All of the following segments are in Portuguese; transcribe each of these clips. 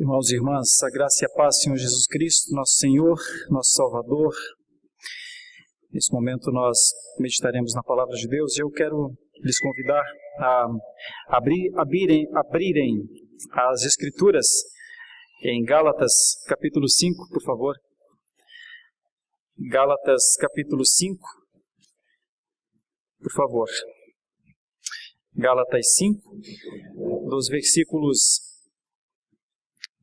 Irmãos e irmãs, a graça e a paz do Senhor Jesus Cristo, nosso Senhor, nosso Salvador. Nesse momento nós meditaremos na Palavra de Deus e eu quero lhes convidar a abrirem as Escrituras em Gálatas capítulo 5, por favor. Gálatas capítulo 5, por favor. Gálatas 5, dos versículos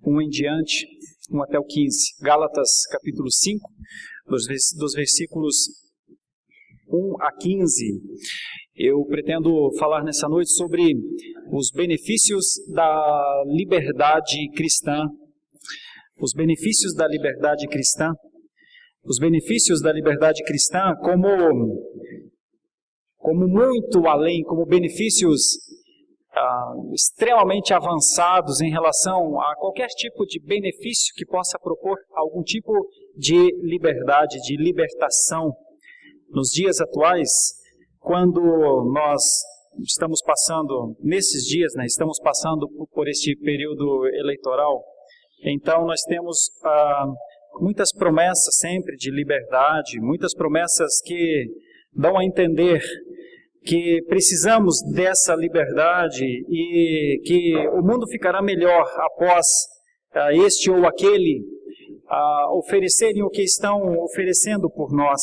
1 em diante, 1 até o 15. Gálatas capítulo 5, dos versículos 1 a 15. Eu pretendo falar nessa noite sobre os benefícios da liberdade cristã. Os benefícios da liberdade cristã. Os benefícios da liberdade cristã como muito além, como benefícios extremamente avançados em relação a qualquer tipo de benefício que possa propor algum tipo de liberdade, de libertação. Nos dias atuais, quando nós estamos passando, nesses dias, estamos passando por este período eleitoral, então nós temos muitas promessas sempre de liberdade, muitas promessas que dão a entender que precisamos dessa liberdade e que o mundo ficará melhor após este ou aquele oferecerem o que estão oferecendo por nós.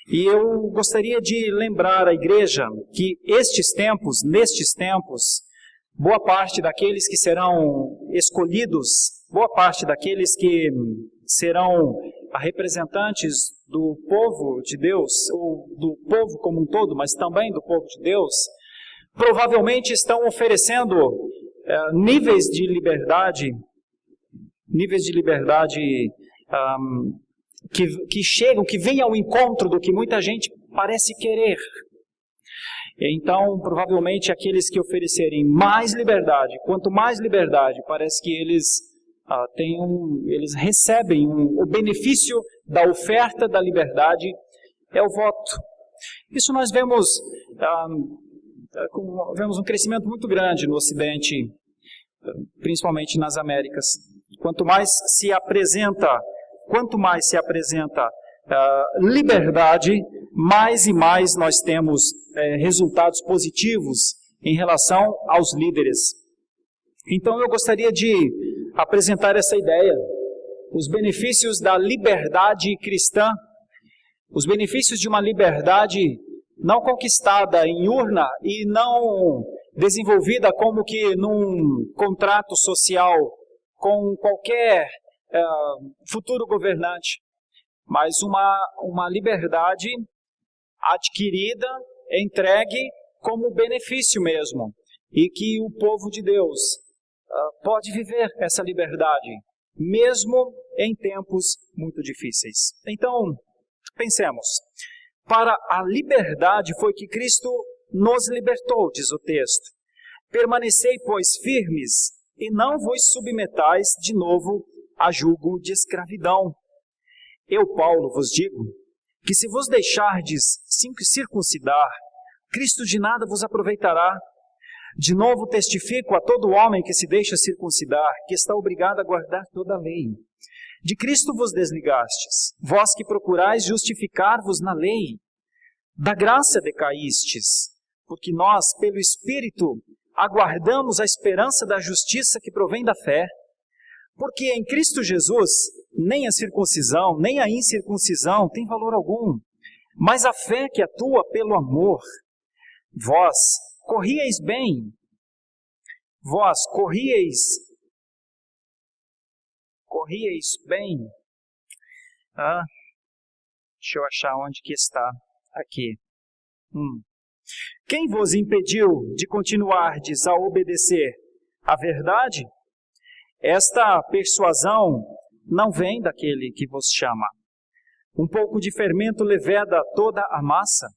E eu gostaria de lembrar à igreja que nestes tempos, boa parte daqueles que serão escolhidos, boa parte daqueles que serão representantes do povo de Deus, ou do povo como um todo, mas também do povo de Deus, provavelmente estão oferecendo níveis de liberdade que vêm ao encontro do que muita gente parece querer. Então, provavelmente, aqueles que oferecerem mais liberdade, quanto mais liberdade, parece que eles recebem o benefício da oferta da liberdade, é o voto. Isso nós vemos um crescimento muito grande no Ocidente, principalmente nas Américas. Quanto mais se apresenta liberdade, mais e mais nós temos resultados positivos em relação aos líderes. Então eu gostaria de apresentar essa ideia, os benefícios da liberdade cristã, os benefícios de uma liberdade não conquistada em urna e não desenvolvida como que num contrato social com qualquer futuro governante, mas uma liberdade adquirida, entregue como benefício mesmo, e que o povo de Deus pode viver essa liberdade, mesmo em tempos muito difíceis. Então, pensemos, para a liberdade foi que Cristo nos libertou, diz o texto. Permanecei, pois, firmes, e não vos submetais de novo a jugo de escravidão. Eu, Paulo, vos digo que se vos deixardes circuncidar, Cristo de nada vos aproveitará. De novo testifico a todo homem que se deixa circuncidar, que está obrigado a guardar toda a lei. De Cristo vos desligastes, vós que procurais justificar-vos na lei. Da graça decaístes, porque nós, pelo Espírito, aguardamos a esperança da justiça que provém da fé. Porque em Cristo Jesus, nem a circuncisão, nem a incircuncisão tem valor algum, mas a fé que atua pelo amor. Vós corrieis bem, deixa eu achar onde que está, aqui. Quem vos impediu de continuardes a obedecer à verdade? Esta persuasão não vem daquele que vos chama. Um pouco de fermento leveda toda a massa.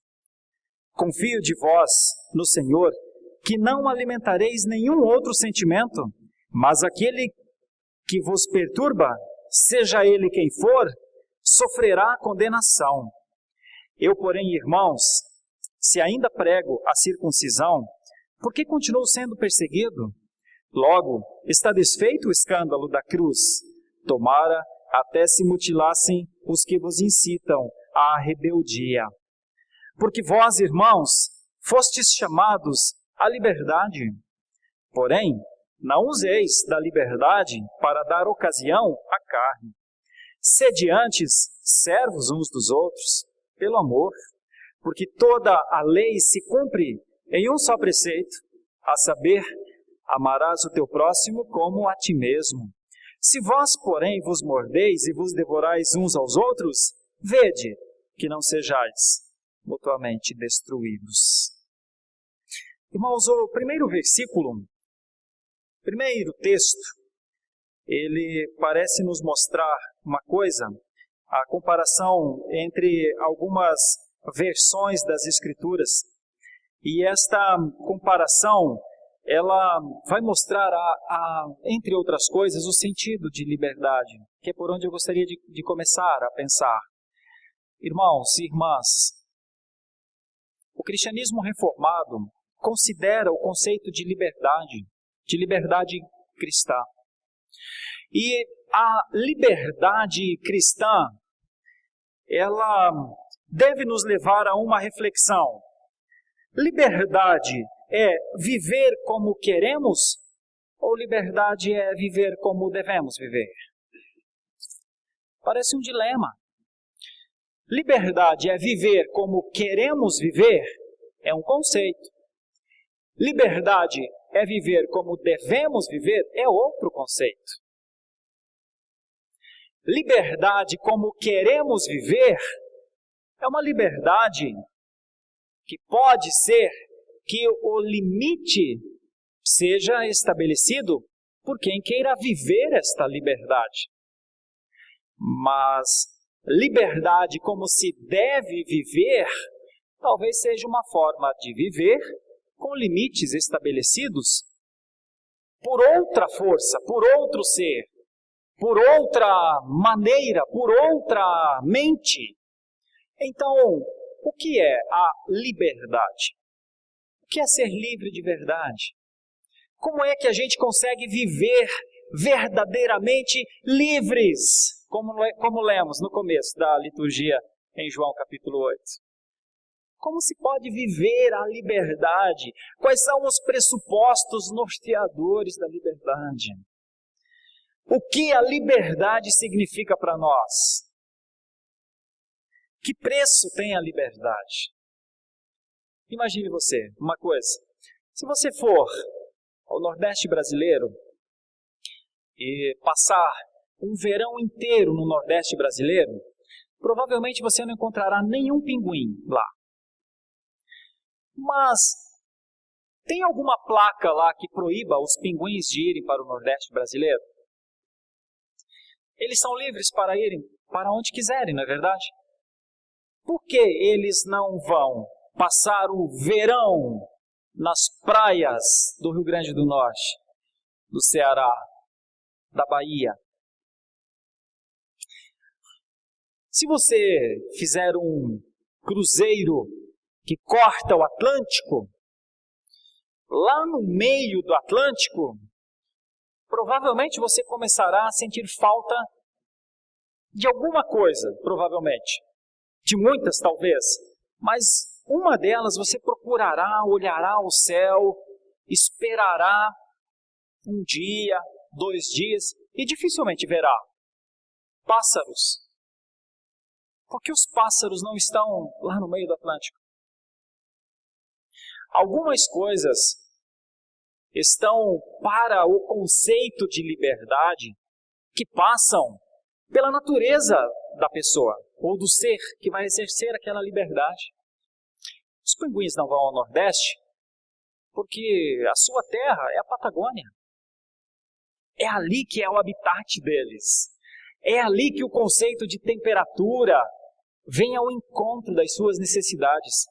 Confio de vós no Senhor, que não alimentareis nenhum outro sentimento, mas aquele que vos perturba, seja ele quem for, sofrerá condenação. Eu, porém, irmãos, se ainda prego a circuncisão, por que continuo sendo perseguido? Logo, está desfeito o escândalo da cruz. Tomara até se mutilassem os que vos incitam à rebeldia. Porque vós, irmãos, fostes chamados à liberdade. Porém, não useis da liberdade para dar ocasião à carne. Sede antes servos uns dos outros, pelo amor, porque toda a lei se cumpre em um só preceito, a saber, amarás o teu próximo como a ti mesmo. Se vós, porém, vos mordeis e vos devorais uns aos outros, vede que não sejais mutuamente destruídos. Irmãos, o primeiro versículo, primeiro texto, ele parece nos mostrar uma coisa, a comparação entre algumas versões das Escrituras. E esta comparação, ela vai mostrar, entre outras coisas, o sentido de liberdade, que é por onde eu gostaria de começar a pensar. Irmãos e irmãs, o cristianismo reformado considera o conceito de liberdade cristã. E a liberdade cristã, ela deve nos levar a uma reflexão. Liberdade é viver como queremos ou liberdade é viver como devemos viver? Parece um dilema. Liberdade é viver como queremos viver? É um conceito. Liberdade é viver como devemos viver? É outro conceito. Liberdade como queremos viver é uma liberdade que pode ser que o limite seja estabelecido por quem queira viver esta liberdade. Mas liberdade como se deve viver, talvez seja uma forma de viver com limites estabelecidos por outra força, por outro ser, por outra maneira, por outra mente. Então, o que é a liberdade? O que é ser livre de verdade? Como é que a gente consegue viver verdadeiramente livres? Como lemos no começo da liturgia em João capítulo 8. Como se pode viver a liberdade? Quais são os pressupostos norteadores da liberdade? O que a liberdade significa para nós? Que preço tem a liberdade? Imagine você, uma coisa. Se você for ao Nordeste brasileiro e passar um verão inteiro no Nordeste brasileiro, provavelmente você não encontrará nenhum pinguim lá. Mas tem alguma placa lá que proíba os pinguins de irem para o Nordeste brasileiro? Eles são livres para irem para onde quiserem, não é verdade? Por que eles não vão passar o verão nas praias do Rio Grande do Norte, do Ceará, da Bahia? Se você fizer um cruzeiro que corta o Atlântico, lá no meio do Atlântico, provavelmente você começará a sentir falta de alguma coisa, provavelmente. De muitas, talvez. Mas uma delas você procurará, olhará o céu, esperará um dia, 2 dias, e dificilmente verá pássaros. Porque os pássaros não estão lá no meio do Atlântico. Algumas coisas estão para o conceito de liberdade que passam pela natureza da pessoa, ou do ser que vai exercer aquela liberdade. Os pinguins não vão ao Nordeste porque a sua terra é a Patagônia. É ali que é o habitat deles. É ali que o conceito de temperatura vem ao encontro das suas necessidades.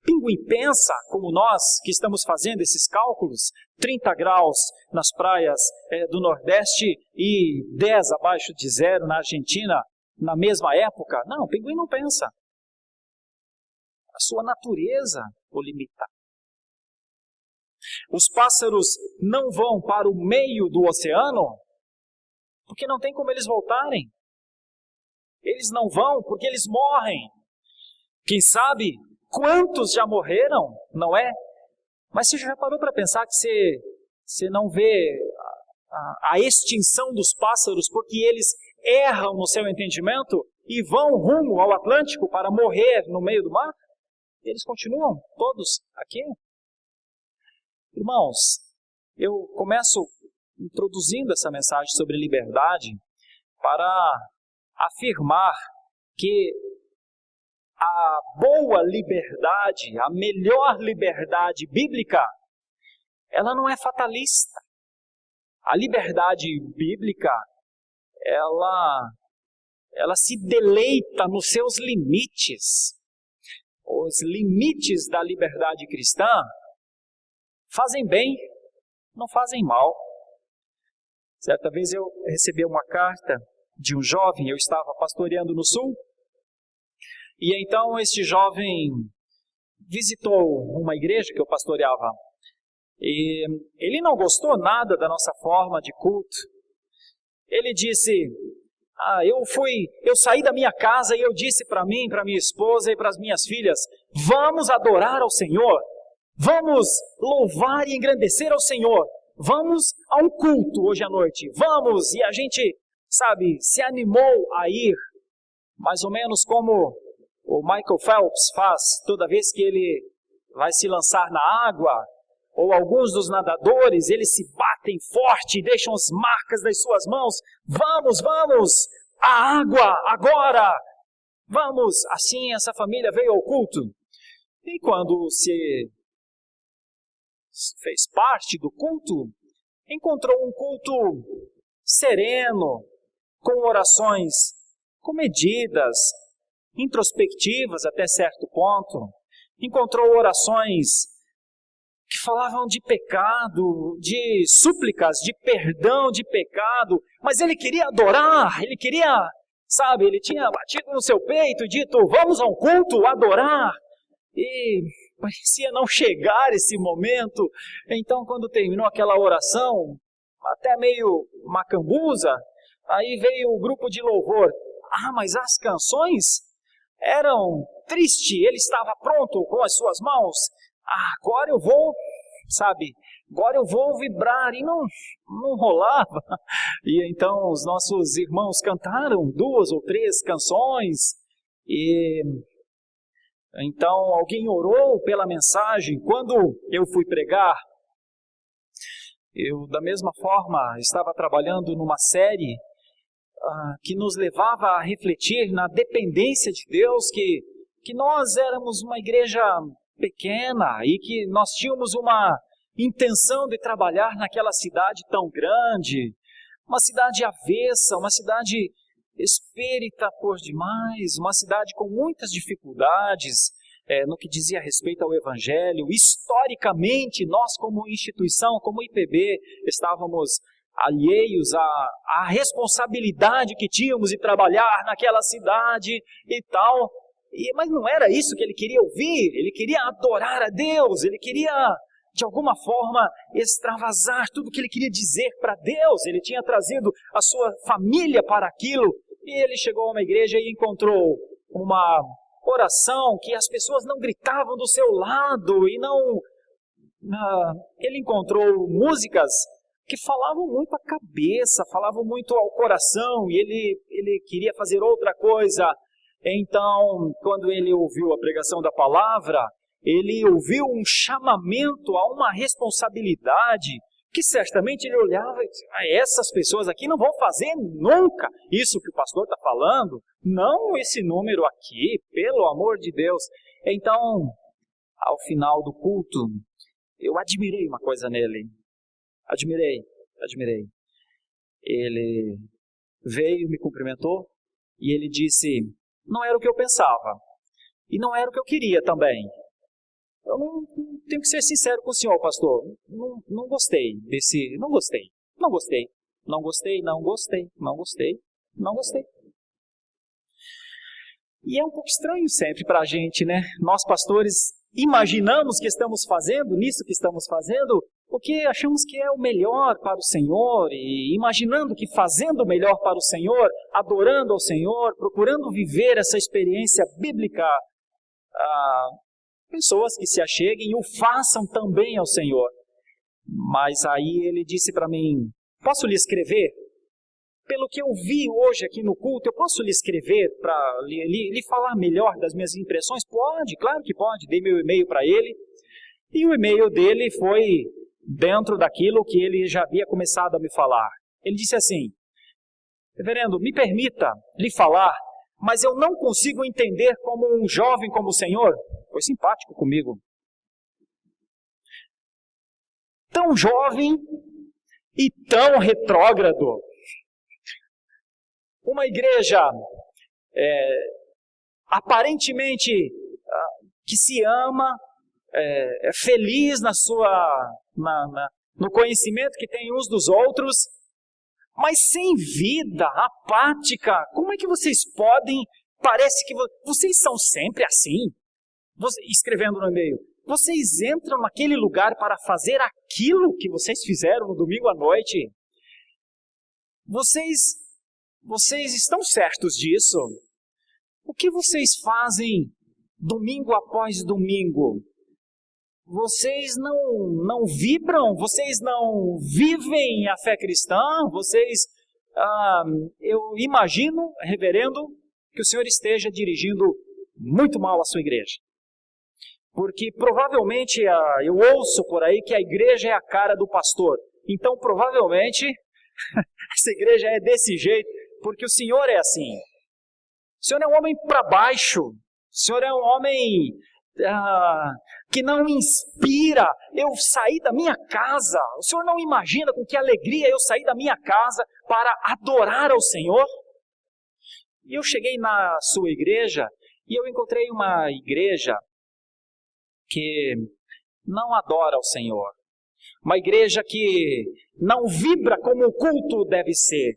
Pinguim pensa, como nós que estamos fazendo esses cálculos, 30 graus nas praias do Nordeste e 10 abaixo de zero na Argentina, na mesma época? Não, o pinguim não pensa. A sua natureza o limita. Os pássaros não vão para o meio do oceano porque não tem como eles voltarem. Eles não vão porque eles morrem. Quem sabe quantos já morreram, não é? Mas você já parou para pensar que você não vê a extinção dos pássaros porque eles erram no seu entendimento e vão rumo ao Atlântico para morrer no meio do mar? Eles continuam todos aqui. Irmãos, eu começo introduzindo essa mensagem sobre liberdade para afirmar que a boa liberdade, a melhor liberdade bíblica, ela não é fatalista. A liberdade bíblica, ela se deleita nos seus limites. Os limites da liberdade cristã fazem bem, não fazem mal. Certa vez eu recebi uma carta de um jovem, eu estava pastoreando no sul, e então este jovem visitou uma igreja que eu pastoreava, e ele não gostou nada da nossa forma de culto. Ele disse, eu saí da minha casa e eu disse para mim, para minha esposa e para as minhas filhas, vamos adorar ao Senhor, vamos louvar e engrandecer ao Senhor, vamos a um culto hoje à noite, vamos, e a gente, se animou a ir, mais ou menos como o Michael Phelps faz toda vez que ele vai se lançar na água, ou alguns dos nadadores, eles se batem forte e deixam as marcas das suas mãos, vamos, a água, agora, vamos, assim essa família veio ao culto, e quando se fez parte do culto, encontrou um culto sereno, com orações comedidas, introspectivas até certo ponto, encontrou orações que falavam de pecado, de súplicas, de perdão de pecado, mas ele queria adorar, ele queria, ele tinha batido no seu peito e dito, vamos a um culto, adorar, e parecia não chegar esse momento. Então quando terminou aquela oração, até meio macambuza, aí veio o grupo de louvor, mas as canções eram tristes, ele estava pronto com as suas mãos, agora eu vou, agora eu vou vibrar, e não rolava. E então os nossos irmãos cantaram 2 ou 3 canções, e então alguém orou pela mensagem. Quando eu fui pregar, eu da mesma forma estava trabalhando numa série que nos levava a refletir na dependência de Deus, que nós éramos uma igreja pequena e que nós tínhamos uma intenção de trabalhar naquela cidade tão grande, uma cidade avessa, uma cidade espírita por demais, uma cidade com muitas dificuldades no que dizia respeito ao Evangelho. Historicamente, nós como instituição, como IPB, estávamos alheios à responsabilidade que tínhamos de trabalhar naquela cidade e tal. Mas não era isso que ele queria ouvir, ele queria adorar a Deus, ele queria, de alguma forma, extravasar tudo que ele queria dizer para Deus. Ele tinha trazido a sua família para aquilo, e ele chegou a uma igreja e encontrou uma oração que as pessoas não gritavam do seu lado, e ele encontrou músicas que falavam muito à cabeça, falavam muito ao coração, e ele queria fazer outra coisa. Então, quando ele ouviu a pregação da palavra, ele ouviu um chamamento a uma responsabilidade, que certamente ele olhava e disse, essas pessoas aqui não vão fazer nunca isso que o pastor está falando, não esse número aqui, pelo amor de Deus. Então, ao final do culto, eu admirei uma coisa nele, admirei. Ele veio, me cumprimentou, e ele disse, não era o que eu pensava, e não era o que eu queria também. Eu não tenho que ser sincero com o senhor, pastor, não gostei desse, não gostei. E é um pouco estranho sempre para a gente, né? Nós pastores imaginamos que estamos fazendo, nisso que estamos fazendo, porque achamos que é o melhor para o Senhor e imaginando que fazendo o melhor para o Senhor, adorando ao Senhor, procurando viver essa experiência bíblica, pessoas que se acheguem e o façam também ao Senhor. Mas aí ele disse para mim, posso lhe escrever? Pelo que eu vi hoje aqui no culto, eu posso lhe escrever para lhe falar melhor das minhas impressões? Pode, claro que pode. Dei meu e-mail para ele e o e-mail dele foi dentro daquilo que ele já havia começado a me falar. Ele disse assim, reverendo, me permita lhe falar, mas eu não consigo entender como um jovem como o senhor, foi simpático comigo, tão jovem e tão retrógrado. Uma igreja aparentemente que se ama, é feliz no conhecimento que tem uns dos outros, mas sem vida, apática. Como é que vocês podem, parece que vocês são sempre assim? Escrevendo no e-mail, vocês entram naquele lugar para fazer aquilo que vocês fizeram no domingo à noite? Vocês estão certos disso? O que vocês fazem domingo após domingo? Vocês não vibram? Vocês não vivem a fé cristã? Eu imagino, reverendo, que o senhor esteja dirigindo muito mal a sua igreja. Porque provavelmente eu ouço por aí que a igreja é a cara do pastor. Então provavelmente essa igreja é desse jeito, porque o senhor é assim. O senhor é um homem para baixo. O senhor é um homem que não inspira. Eu saí da minha casa. O senhor não imagina com que alegria eu saí da minha casa para adorar ao Senhor? E eu cheguei na sua igreja e eu encontrei uma igreja que não adora ao Senhor. Uma igreja que não vibra como o culto deve ser.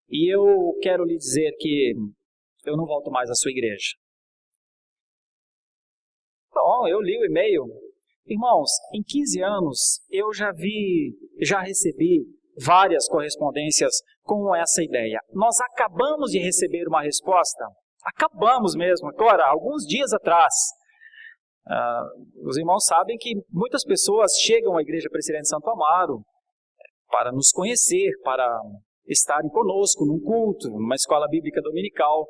E eu quero lhe dizer que eu não volto mais à sua igreja. Bom, eu li o e-mail. Irmãos, em 15 anos eu já recebi várias correspondências com essa ideia. Nós acabamos de receber uma resposta. Acabamos mesmo, agora, alguns dias atrás. Os irmãos sabem que muitas pessoas chegam à Igreja Presbiteriana de Santo Amaro para nos conhecer, para estarem conosco num culto, numa escola bíblica dominical.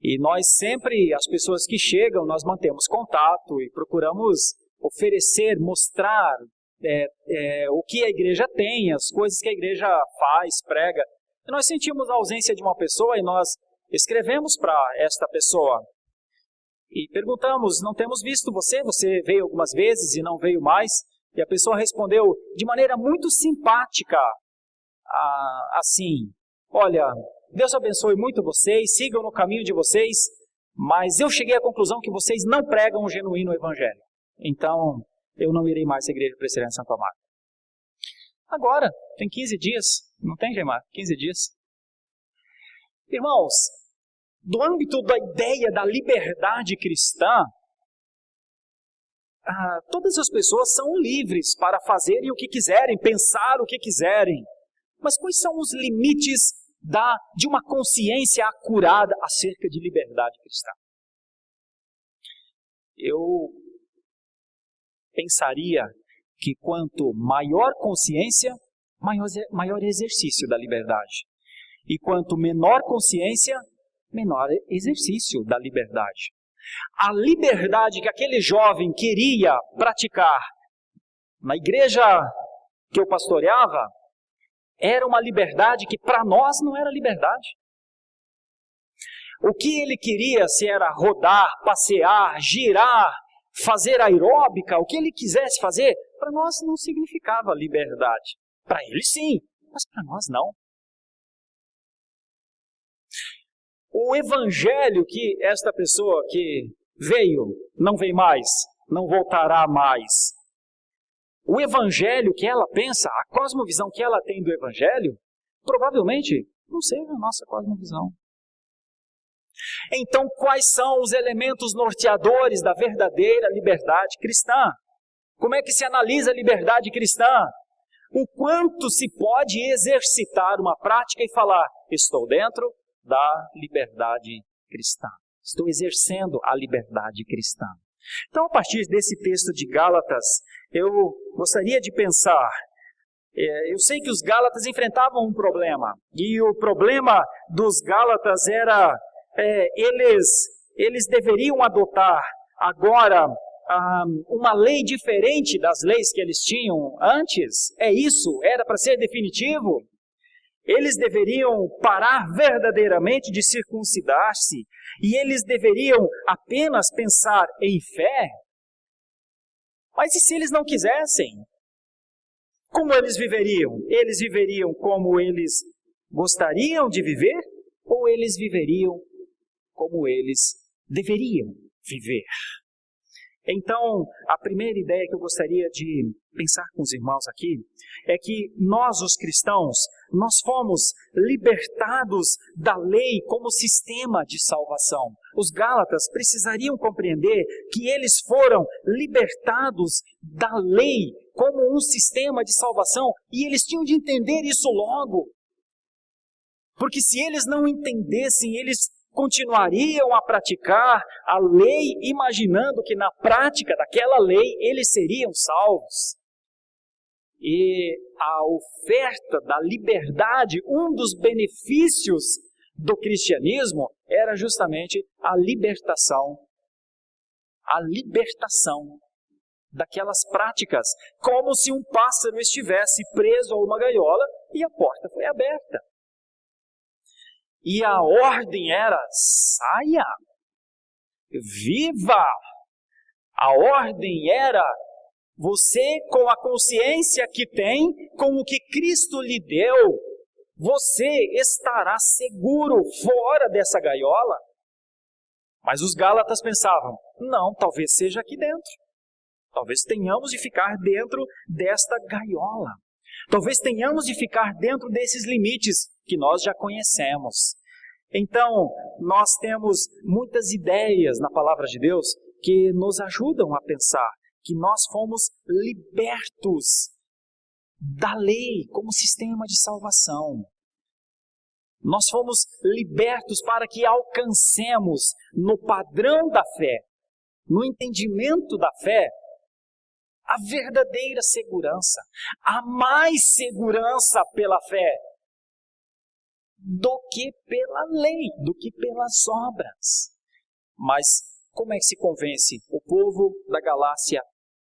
E nós sempre, as pessoas que chegam, nós mantemos contato e procuramos oferecer, mostrar o que a igreja tem, as coisas que a igreja faz, prega. E nós sentimos a ausência de uma pessoa e nós escrevemos para esta pessoa. E perguntamos, não temos visto você veio algumas vezes e não veio mais? E a pessoa respondeu de maneira muito simpática, assim, olha, Deus abençoe muito vocês, sigam no caminho de vocês, mas eu cheguei à conclusão que vocês não pregam o genuíno evangelho. Então, eu não irei mais à Igreja Presbiteriana de Santo Amaro. Agora, tem 15 dias, não tem, Geimar? 15 dias. Irmãos, do âmbito da ideia da liberdade cristã, todas as pessoas são livres para fazerem o que quiserem, pensar o que quiserem. Mas quais são os limites de uma consciência acurada acerca de liberdade cristã? Eu pensaria que quanto maior consciência, maior exercício da liberdade. E quanto menor consciência, menor exercício da liberdade. A liberdade que aquele jovem queria praticar na igreja que eu pastoreava, era uma liberdade que para nós não era liberdade. O que ele queria, se era rodar, passear, girar, fazer aeróbica, o que ele quisesse fazer, para nós não significava liberdade. Para ele sim, mas para nós não. O evangelho que esta pessoa que veio, não vem mais, não voltará mais. O evangelho que ela pensa, a cosmovisão que ela tem do evangelho, provavelmente não seja a nossa cosmovisão. Então, quais são os elementos norteadores da verdadeira liberdade cristã? Como é que se analisa a liberdade cristã? O quanto se pode exercitar uma prática e falar, estou dentro da liberdade cristã. Estou exercendo a liberdade cristã. Então, a partir desse texto de Gálatas, eu gostaria de pensar, eu sei que os Gálatas enfrentavam um problema, e o problema dos Gálatas era, eles deveriam adotar agora uma lei diferente das leis que eles tinham antes. É isso? Era para ser definitivo? Eles deveriam parar verdadeiramente de circuncidar-se e eles deveriam apenas pensar em fé? Mas e se eles não quisessem? Como eles viveriam? Eles viveriam como eles gostariam de viver? Ou eles viveriam como eles deveriam viver? Então, a primeira ideia que eu gostaria de pensar com os irmãos aqui é que nós, os cristãos, nós fomos libertados da lei como sistema de salvação. Os Gálatas precisariam compreender que eles foram libertados da lei como um sistema de salvação e eles tinham de entender isso logo. Porque se eles não entendessem, eles continuariam a praticar a lei, imaginando que na prática daquela lei eles seriam salvos. E a oferta da liberdade, um dos benefícios do cristianismo era justamente a libertação daquelas práticas, como se um pássaro estivesse preso a uma gaiola e a porta foi aberta. E a ordem era, saia, viva. A ordem era, você com a consciência que tem, com o que Cristo lhe deu, você estará seguro fora dessa gaiola. Mas os Gálatas pensavam, não, talvez seja aqui dentro. Talvez tenhamos de ficar dentro desta gaiola. Talvez tenhamos de ficar dentro desses limites que nós já conhecemos. Então, nós temos muitas ideias na palavra de Deus que nos ajudam a pensar que nós fomos libertos da lei como sistema de salvação. Nós fomos libertos para que alcancemos no padrão da fé, no entendimento da fé, a verdadeira segurança, a mais segurança pela fé do que pela lei, do que pelas obras. Mas como é que se convence o povo da Galácia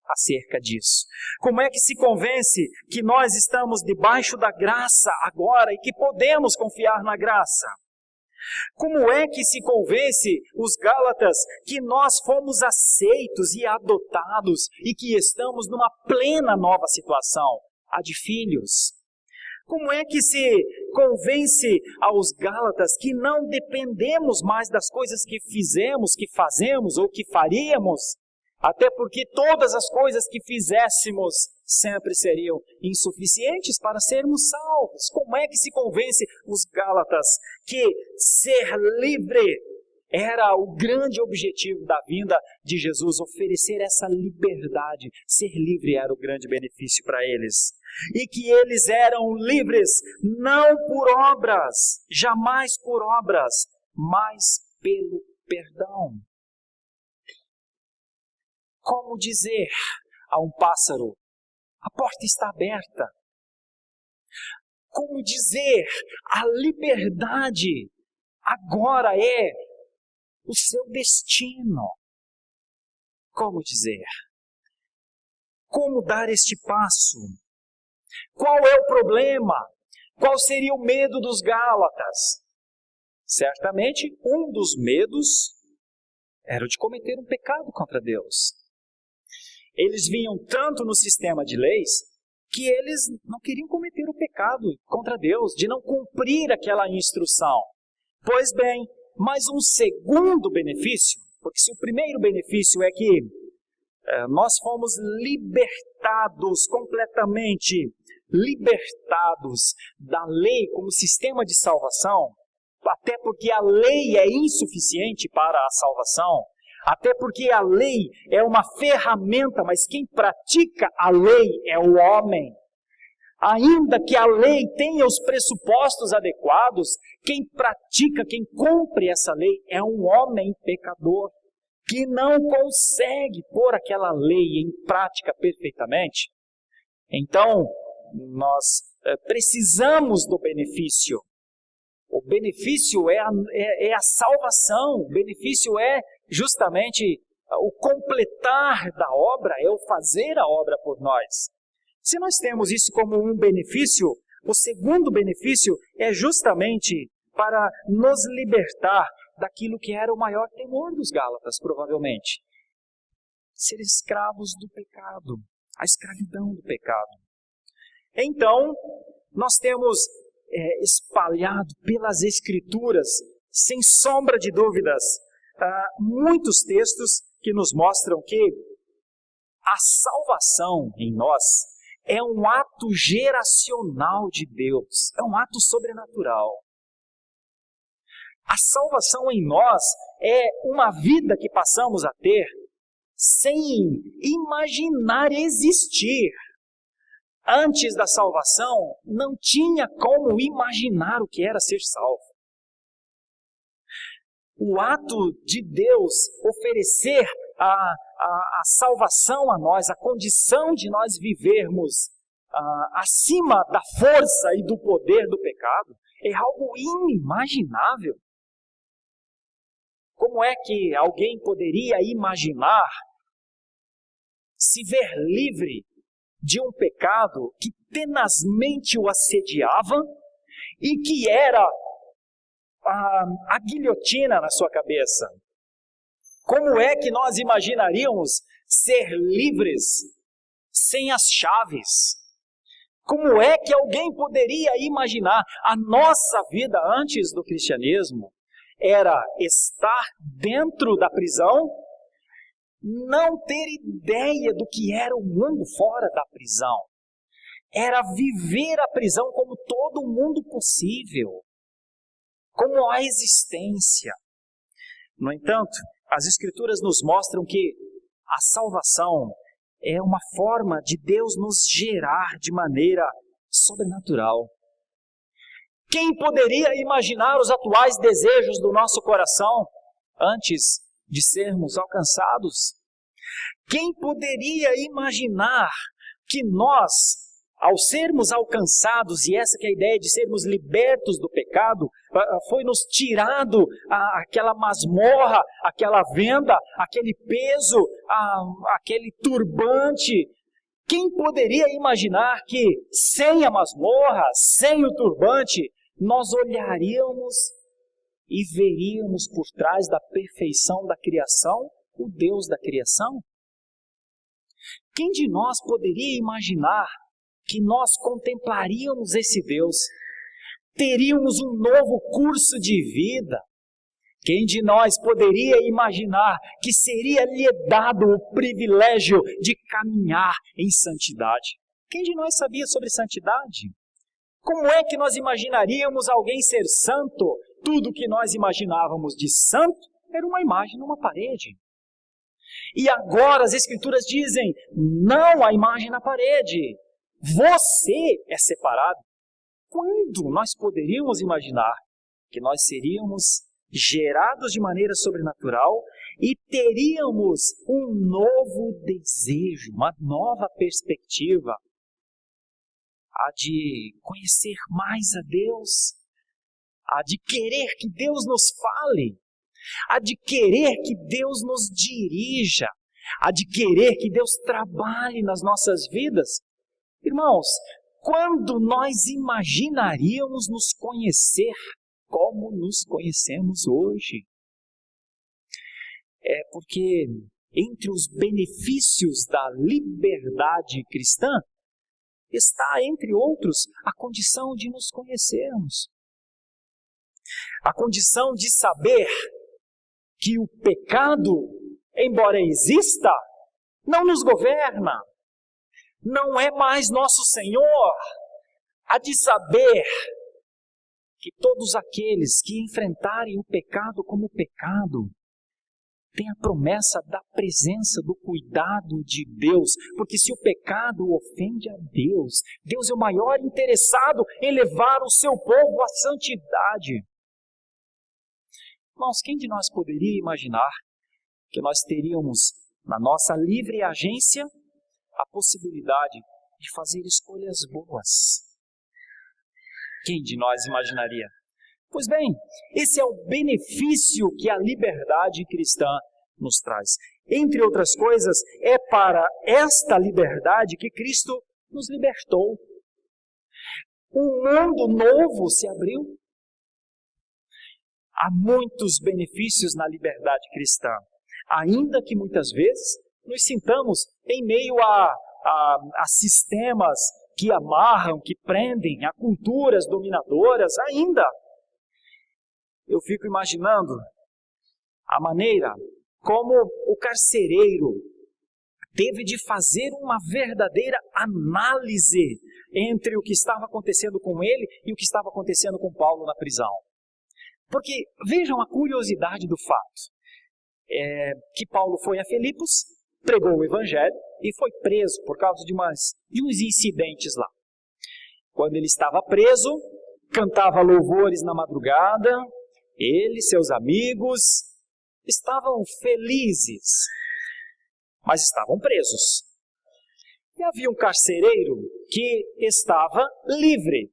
acerca disso? Como é que se convence que nós estamos debaixo da graça agora e que podemos confiar na graça? Como é que se convence os Gálatas que nós fomos aceitos e adotados e que estamos numa plena nova situação, a de filhos? Como é que se convence aos Gálatas que não dependemos mais das coisas que fizemos, que fazemos ou que faríamos? Até porque todas as coisas que fizéssemos sempre seriam insuficientes para sermos salvos. Como é que se convence os Gálatas que ser livre era o grande objetivo da vinda de Jesus? Oferecer essa liberdade. Ser livre era o grande benefício para eles. E que eles eram livres não por obras, jamais por obras, mas pelo perdão. Como dizer a um pássaro, a porta está aberta? Como dizer, a liberdade agora é o seu destino? Como dizer? Como dar este passo? Qual é o problema? Qual seria o medo dos Gálatas? Certamente, um dos medos era o de cometer um pecado contra Deus. Eles vinham tanto no sistema de leis que eles não queriam cometer o pecado contra Deus, de não cumprir aquela instrução. Pois bem, mais um segundo benefício, porque se o primeiro benefício é que nós fomos libertados, completamente libertados da lei como sistema de salvação, até porque a lei é insuficiente para a salvação, Até porque a lei é uma ferramenta, mas quem pratica a lei é o homem. Ainda que a lei tenha os pressupostos adequados, quem pratica, quem cumpre essa lei é um homem pecador, que não consegue pôr aquela lei em prática perfeitamente. Então, nós precisamos do benefício. O benefício é a salvação, o benefício é justamente o completar da obra, é o fazer a obra por nós. Se nós temos isso como um benefício, o segundo benefício é justamente para nos libertar daquilo que era o maior temor dos Gálatas, provavelmente. Ser escravos do pecado, a escravidão do pecado. Então, nós temos espalhado pelas Escrituras, sem sombra de dúvidas, muitos textos que nos mostram que a salvação em nós é um ato geracional de Deus, é um ato sobrenatural. A salvação em nós é uma vida que passamos a ter sem imaginar existir. Antes da salvação, não tinha como imaginar o que era ser salvo. O ato de Deus oferecer a salvação a nós, a condição de nós vivermos acima da força e do poder do pecado, é algo inimaginável. Como é que alguém poderia imaginar se ver livre de um pecado que tenazmente o assediava e que era a guilhotina na sua cabeça? Como é que nós imaginaríamos ser livres sem as chaves? Como é que alguém poderia imaginar a nossa vida antes do cristianismo? Era estar dentro da prisão, não ter ideia do que era o mundo fora da prisão. Era viver a prisão como todo mundo possível, como a existência. No entanto, as Escrituras nos mostram que a salvação é uma forma de Deus nos gerar de maneira sobrenatural. Quem poderia imaginar os atuais desejos do nosso coração antes de sermos alcançados? Quem poderia imaginar que nós, ao sermos alcançados, e essa que é a ideia de sermos libertos do pecado, foi-nos tirado aquela masmorra, aquela venda, aquele peso, aquele turbante. Quem poderia imaginar que sem a masmorra, sem o turbante, nós olharíamos e veríamos por trás da perfeição da criação o Deus da criação? Quem de nós poderia imaginar que nós contemplaríamos esse Deus, teríamos um novo curso de vida? Quem de nós poderia imaginar que seria lhe dado o privilégio de caminhar em santidade? Quem de nós sabia sobre santidade? Como é que nós imaginaríamos alguém ser santo? Tudo que nós imaginávamos de santo era uma imagem numa parede. E agora as Escrituras dizem, não a imagem na parede. Você é separado. Quando nós poderíamos imaginar que nós seríamos gerados de maneira sobrenatural e teríamos um novo desejo, uma nova perspectiva, a de conhecer mais a Deus, a de querer que Deus nos fale, a de querer que Deus nos dirija, a de querer que Deus trabalhe nas nossas vidas? Irmãos, quando nós imaginaríamos nos conhecer como nos conhecemos hoje? É porque entre os benefícios da liberdade cristã está, entre outros, a condição de nos conhecermos. A condição de saber que o pecado, embora exista, não nos governa, não é mais nosso Senhor. A de saber que todos aqueles que enfrentarem o pecado como pecado tem a promessa da presença, do cuidado de Deus, porque se o pecado ofende a Deus, Deus é o maior interessado em levar o seu povo à santidade. Irmãos, quem de nós poderia imaginar que nós teríamos na nossa livre agência a possibilidade de fazer escolhas boas? Quem de nós imaginaria? Pois bem, esse é o benefício que a liberdade cristã nos traz. Entre outras coisas, é para esta liberdade que Cristo nos libertou. Um mundo novo se abriu. Há muitos benefícios na liberdade cristã, ainda que muitas vezes nos sintamos em meio a sistemas que amarram, que prendem, a culturas dominadoras ainda. Eu fico imaginando a maneira como o carcereiro teve de fazer uma verdadeira análise entre o que estava acontecendo com ele e o que estava acontecendo com Paulo na prisão. Porque vejam a curiosidade do fato. Que Paulo foi a Filipos, pregou o evangelho e foi preso por causa de uns incidentes lá. Quando ele estava preso, cantava louvores na madrugada, ele e seus amigos estavam felizes, mas estavam presos. E havia um carcereiro que estava livre,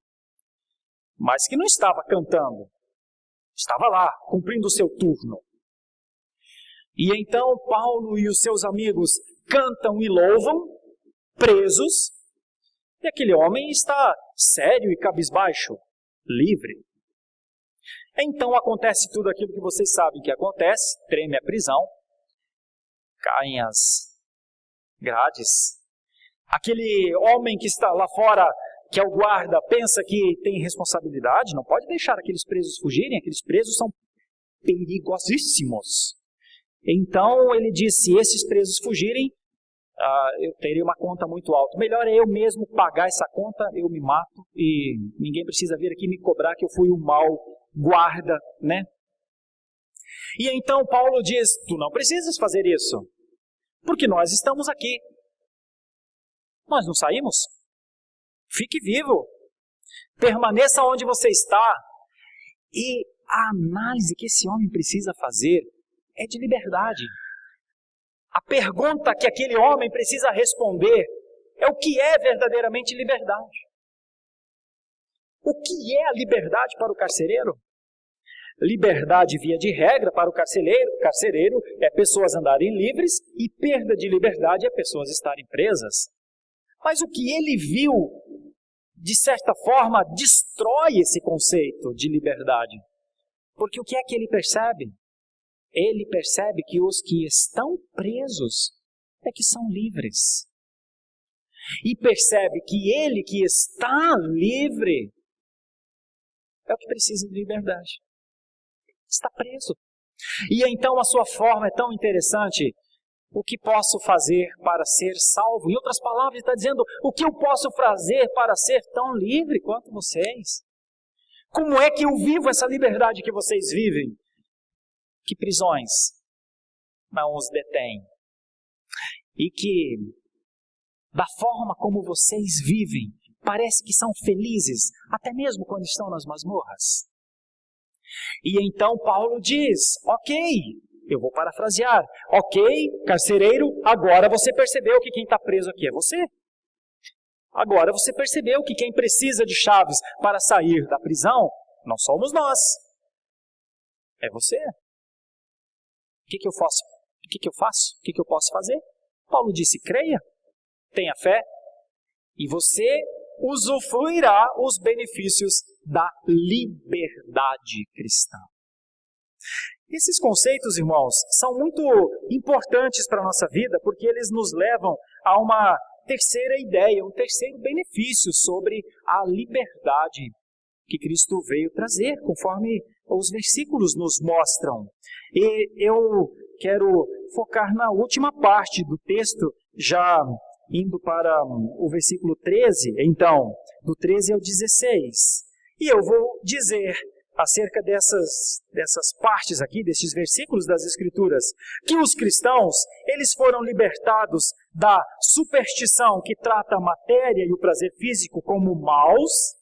mas que não estava cantando, estava lá, cumprindo o seu turno. E então Paulo e os seus amigos cantam e louvam, presos, e aquele homem está sério e cabisbaixo, livre. Então acontece tudo aquilo que vocês sabem que acontece, treme a prisão, caem as grades. Aquele homem que está lá fora, que é o guarda, pensa que tem responsabilidade, não pode deixar aqueles presos fugirem, aqueles presos são perigosíssimos. Então ele diz, se esses presos fugirem, eu teria uma conta muito alta. Melhor é eu mesmo pagar essa conta, eu me mato e ninguém precisa vir aqui me cobrar que eu fui um mau guarda, né? E então Paulo diz, tu não precisas fazer isso, porque nós estamos aqui. Nós não saímos. Fique vivo. Permaneça onde você está. E a análise que esse homem precisa fazer é de liberdade. A pergunta que aquele homem precisa responder é o que é verdadeiramente liberdade. O que é a liberdade para o carcereiro? Liberdade via de regra para o carcereiro é pessoas andarem livres e perda de liberdade é pessoas estarem presas. Mas o que ele viu, de certa forma, destrói esse conceito de liberdade. Porque o que é que ele percebe? Ele percebe que os que estão presos é que são livres. E percebe que ele que está livre é o que precisa de liberdade. Está preso. E então a sua forma é tão interessante. O que posso fazer para ser salvo? Em outras palavras, está dizendo, o que eu posso fazer para ser tão livre quanto vocês? Como é que eu vivo essa liberdade que vocês vivem? Que prisões não os detêm? E que, da forma como vocês vivem, parece que são felizes, até mesmo quando estão nas masmorras. E então Paulo diz, ok, eu vou parafrasear, ok, carcereiro, agora você percebeu que quem está preso aqui é você. Agora você percebeu que quem precisa de chaves para sair da prisão não somos nós, é você. O que eu faço? O que eu faço? O que eu posso fazer? Paulo disse, creia, tenha fé, e você usufruirá os benefícios da liberdade cristã. Esses conceitos, irmãos, são muito importantes para a nossa vida, porque eles nos levam a uma terceira ideia, um terceiro benefício sobre a liberdade que Cristo veio trazer, conforme os versículos nos mostram. E eu quero focar na última parte do texto, já indo para o versículo 13, então, do 13 ao 16. E eu vou dizer acerca dessas partes aqui, desses versículos das Escrituras, que os cristãos, eles foram libertados da superstição que trata a matéria e o prazer físico como maus,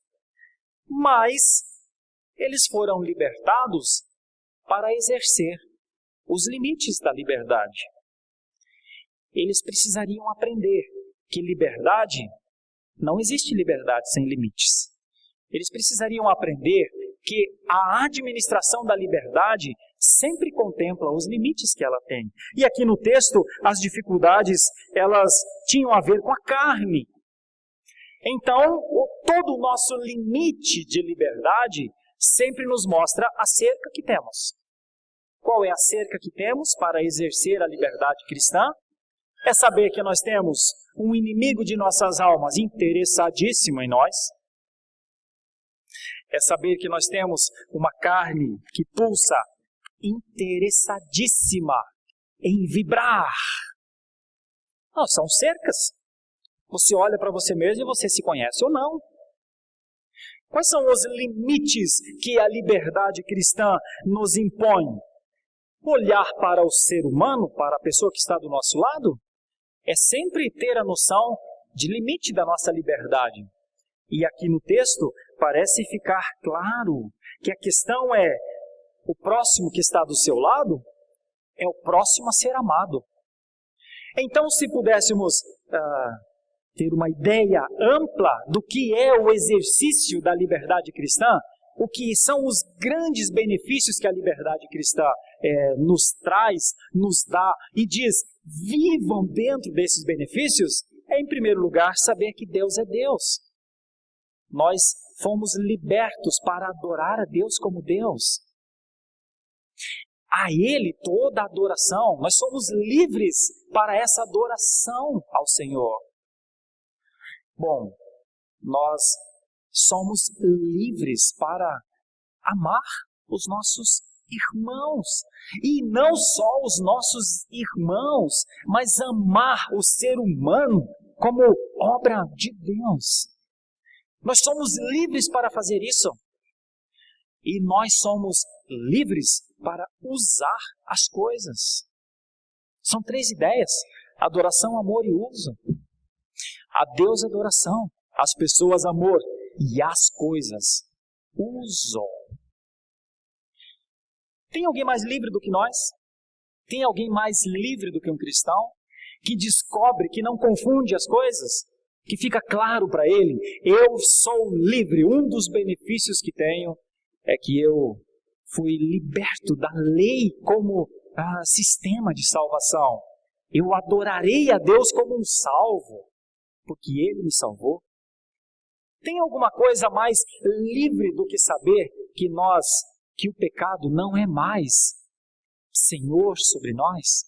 mas eles foram libertados para exercer os limites da liberdade. Eles precisariam aprender que liberdade, não existe liberdade sem limites. Eles precisariam aprender que a administração da liberdade sempre contempla os limites que ela tem. E aqui no texto, as dificuldades, elas tinham a ver com a carne. Então, todo o nosso limite de liberdade sempre nos mostra a cerca que temos. Qual é a cerca que temos para exercer a liberdade cristã? É saber que nós temos um inimigo de nossas almas interessadíssimo em nós. É saber que nós temos uma carne que pulsa interessadíssima em vibrar. Não, são cercas. Você olha para você mesmo e você se conhece ou não. Quais são os limites que a liberdade cristã nos impõe? Olhar para o ser humano, para a pessoa que está do nosso lado, é sempre ter a noção de limite da nossa liberdade. E aqui no texto parece ficar claro que a questão é: o próximo que está do seu lado é o próximo a ser amado. Então, se pudéssemos ter uma ideia ampla do que é o exercício da liberdade cristã, o que são os grandes benefícios que a liberdade cristã nos traz, nos dá e diz: vivam dentro desses benefícios, é, em primeiro lugar, saber que Deus é Deus. Nós fomos libertos para adorar a Deus como Deus. A Ele toda a adoração. Nós somos livres para essa adoração ao Senhor. Bom, nós somos livres para amar os nossos irmãos. E não só os nossos irmãos, mas amar o ser humano como obra de Deus. Nós somos livres para fazer isso. E nós somos livres para usar as coisas. São 3 ideias: adoração, amor e uso. A Deus adoração, as pessoas amor e as coisas uso. Tem alguém mais livre do que nós? Tem alguém mais livre do que um cristão? Que descobre, que não confunde as coisas? Que fica claro para ele: eu sou livre. Um dos benefícios que tenho é que eu fui liberto da lei como sistema de salvação. Eu adorarei a Deus como um salvo, porque Ele me salvou. Tem alguma coisa mais livre do que saber que o pecado não é mais Senhor sobre nós?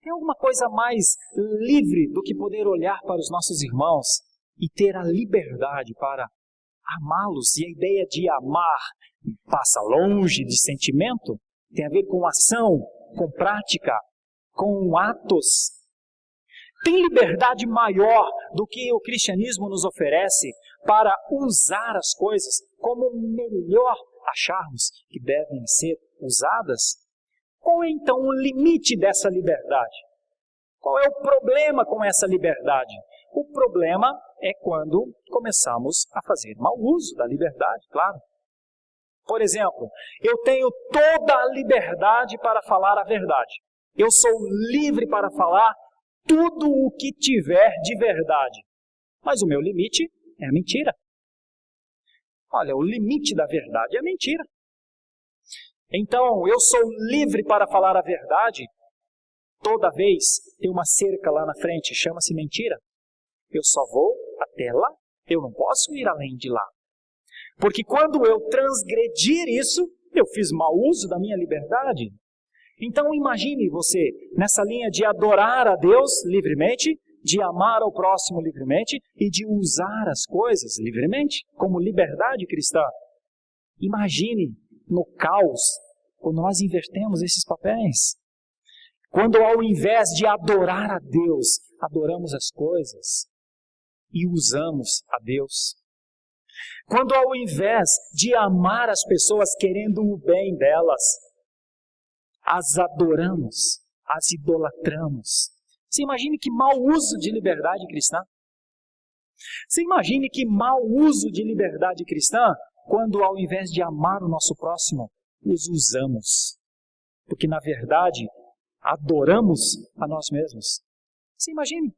Tem alguma coisa mais livre do que poder olhar para os nossos irmãos e ter a liberdade para amá-los? E a ideia de amar passa longe de sentimento, tem a ver com ação, com prática, com atos. Tem liberdade maior do que o cristianismo nos oferece para usar as coisas como melhor acharmos que devem ser usadas? Qual é então o limite dessa liberdade? Qual é o problema com essa liberdade? O problema é quando começamos a fazer mau uso da liberdade, claro. Por exemplo, eu tenho toda a liberdade para falar a verdade. Eu sou livre para falar tudo o que tiver de verdade. Mas o meu limite é a mentira. Olha, o limite da verdade é a mentira. Então, eu sou livre para falar a verdade. Toda vez tem uma cerca lá na frente, chama-se mentira. Eu só vou até lá, eu não posso ir além de lá. Porque quando eu transgredir isso, eu fiz mau uso da minha liberdade. Então imagine você nessa linha de adorar a Deus livremente, de amar ao próximo livremente e de usar as coisas livremente, como liberdade cristã. Imagine no caos, quando nós invertemos esses papéis. Quando ao invés de adorar a Deus, adoramos as coisas e usamos a Deus. Quando ao invés de amar as pessoas querendo o bem delas, as adoramos, as idolatramos. Você imagine que mau uso de liberdade cristã. Você imagine que mau uso de liberdade cristã quando ao invés de amar o nosso próximo, os usamos. Porque na verdade, adoramos a nós mesmos. Você imagine?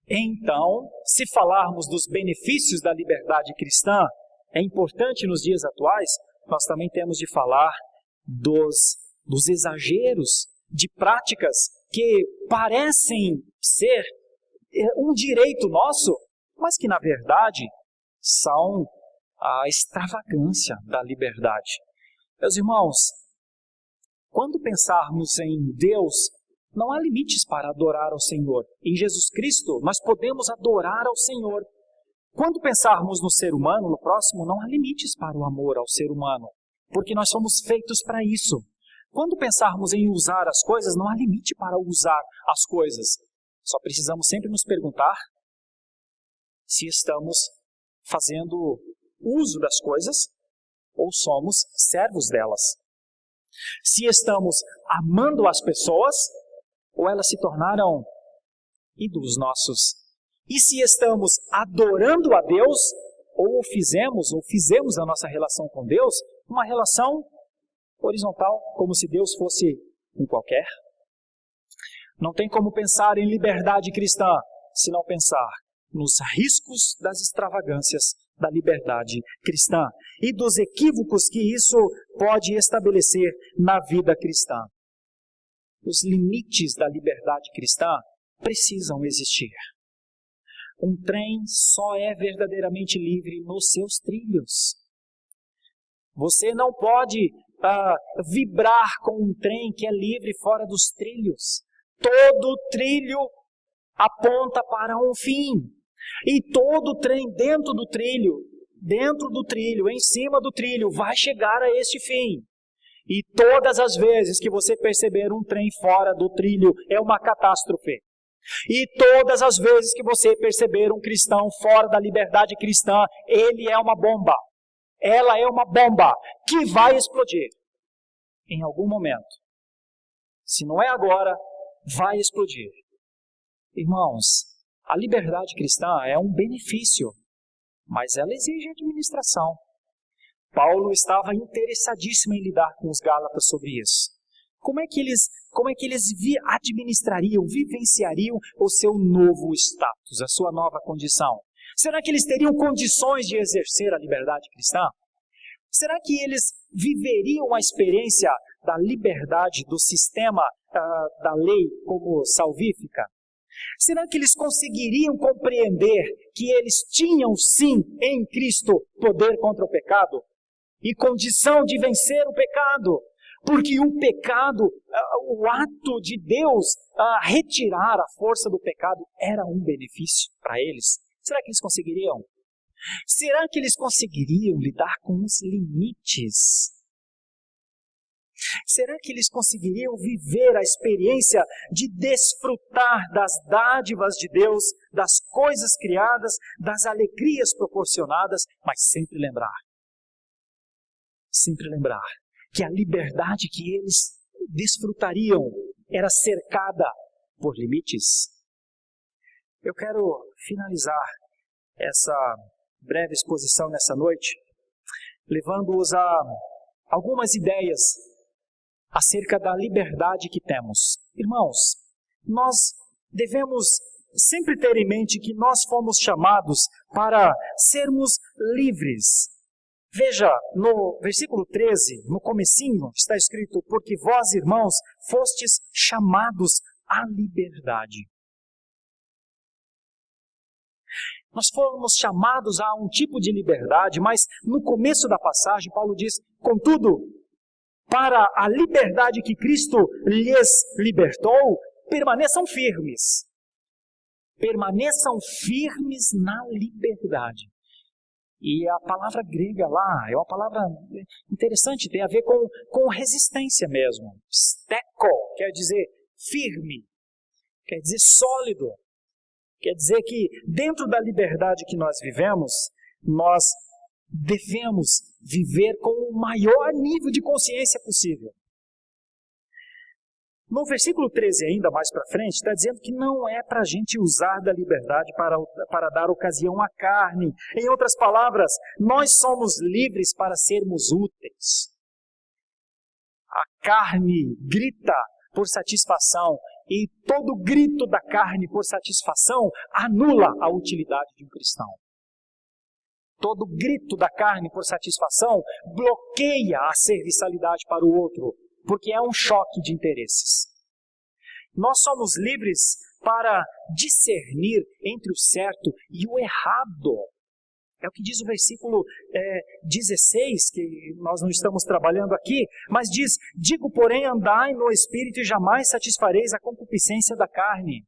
Então, se falarmos dos benefícios da liberdade cristã, é importante nos dias atuais, nós também temos de falar dos exageros, de práticas que parecem ser um direito nosso, mas que na verdade são a extravagância da liberdade. Meus irmãos, quando pensarmos em Deus, não há limites para adorar ao Senhor. Em Jesus Cristo, nós podemos adorar ao Senhor. Quando pensarmos no ser humano, no próximo, não há limites para o amor ao ser humano, porque nós somos feitos para isso. Quando pensarmos em usar as coisas, não há limite para usar as coisas. Só precisamos sempre nos perguntar se estamos fazendo uso das coisas ou somos servos delas. Se estamos amando as pessoas ou elas se tornaram ídolos nossos. E se estamos adorando a Deus ou fizemos a nossa relação com Deus uma relação horizontal, como se Deus fosse um qualquer. Não tem como pensar em liberdade cristã se não pensar nos riscos das extravagâncias da liberdade cristã e dos equívocos que isso pode estabelecer na vida cristã. Os limites da liberdade cristã precisam existir. Um trem só é verdadeiramente livre nos seus trilhos. Você não pode vibrar com um trem que é livre fora dos trilhos. Todo trilho aponta para um fim. E todo trem dentro do trilho, em cima do trilho, vai chegar a este fim. E todas as vezes que você perceber um trem fora do trilho, é uma catástrofe. E todas as vezes que você perceber um cristão fora da liberdade cristã, ele é uma bomba. Ela é uma bomba que vai explodir em algum momento. Se não é agora, vai explodir. Irmãos, a liberdade cristã é um benefício, mas ela exige administração. Paulo estava interessadíssimo em lidar com os Gálatas sobre isso. Como é que eles administrariam, vivenciariam o seu novo status, a sua nova condição? Será que eles teriam condições de exercer a liberdade cristã? Será que eles viveriam a experiência da liberdade do sistema da lei como salvífica? Será que eles conseguiriam compreender que eles tinham sim em Cristo poder contra o pecado e condição de vencer o pecado? Porque o pecado, o ato de Deus retirar a força do pecado era um benefício para eles. Será que eles conseguiriam? Será que eles conseguiriam lidar com os limites? Será que eles conseguiriam viver a experiência de desfrutar das dádivas de Deus, das coisas criadas, das alegrias proporcionadas, mas sempre lembrar que a liberdade que eles desfrutariam era cercada por limites? Eu quero finalizar essa breve exposição nessa noite, levando-os a algumas ideias acerca da liberdade que temos. Irmãos, nós devemos sempre ter em mente que nós fomos chamados para sermos livres. Veja, no versículo 13, no comecinho, está escrito: porque vós, irmãos, fostes chamados à liberdade. Nós fomos chamados a um tipo de liberdade, mas no começo da passagem, Paulo diz: contudo, para a liberdade que Cristo lhes libertou, permaneçam firmes. Permaneçam firmes na liberdade. E a palavra grega lá é uma palavra interessante, tem a ver com resistência mesmo. Steko quer dizer firme, quer dizer sólido. Quer dizer que dentro da liberdade que nós vivemos, nós devemos viver com o maior nível de consciência possível. No versículo 13, ainda mais para frente, está dizendo que não é para a gente usar da liberdade para dar ocasião à carne. Em outras palavras, nós somos livres para sermos úteis. A carne grita por satisfação, e todo grito da carne por satisfação anula a utilidade de um cristão. Todo grito da carne por satisfação bloqueia a serviçalidade para o outro, porque é um choque de interesses. Nós somos livres para discernir entre o certo e o errado. É o que diz o versículo 16, que nós não estamos trabalhando aqui, mas diz: digo, porém, andai no Espírito e jamais satisfareis a concupiscência da carne.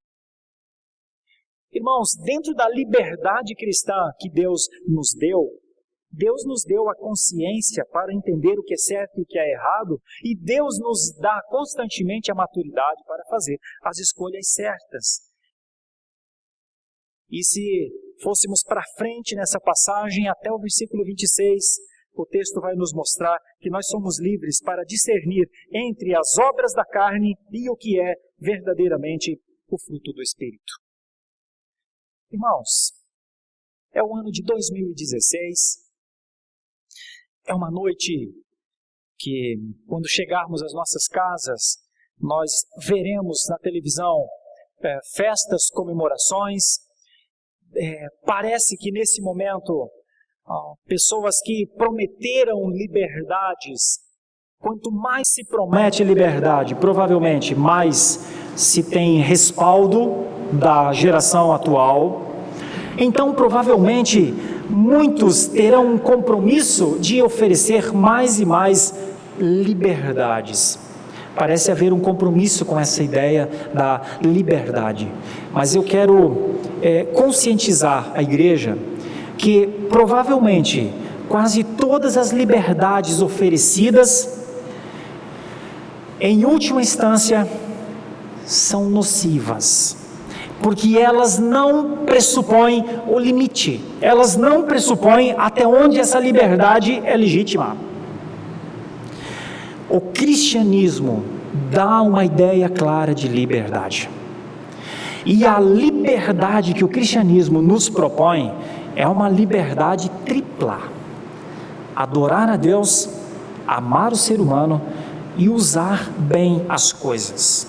Irmãos, dentro da liberdade cristã que Deus nos deu a consciência para entender o que é certo e o que é errado, e Deus nos dá constantemente a maturidade para fazer as escolhas certas. E se fôssemos para frente nessa passagem, até o versículo 26, o texto vai nos mostrar que nós somos livres para discernir entre as obras da carne e o que é verdadeiramente o fruto do Espírito. Irmãos, é o ano de 2016, é uma noite que, quando chegarmos às nossas casas, nós veremos na televisão festas, comemorações. Parece que nesse momento, pessoas que prometeram liberdades, quanto mais se promete liberdade, provavelmente mais se tem respaldo da geração atual. Então, provavelmente, muitos terão um compromisso de oferecer mais e mais liberdades. Parece haver um compromisso com essa ideia da liberdade. Mas eu quero conscientizar a igreja que provavelmente quase todas as liberdades oferecidas, em última instância, são nocivas. Porque elas não pressupõem o limite, elas não pressupõem até onde essa liberdade é legítima. O cristianismo dá uma ideia clara de liberdade. E a liberdade que o cristianismo nos propõe é uma liberdade tripla: adorar a Deus, amar o ser humano e usar bem as coisas.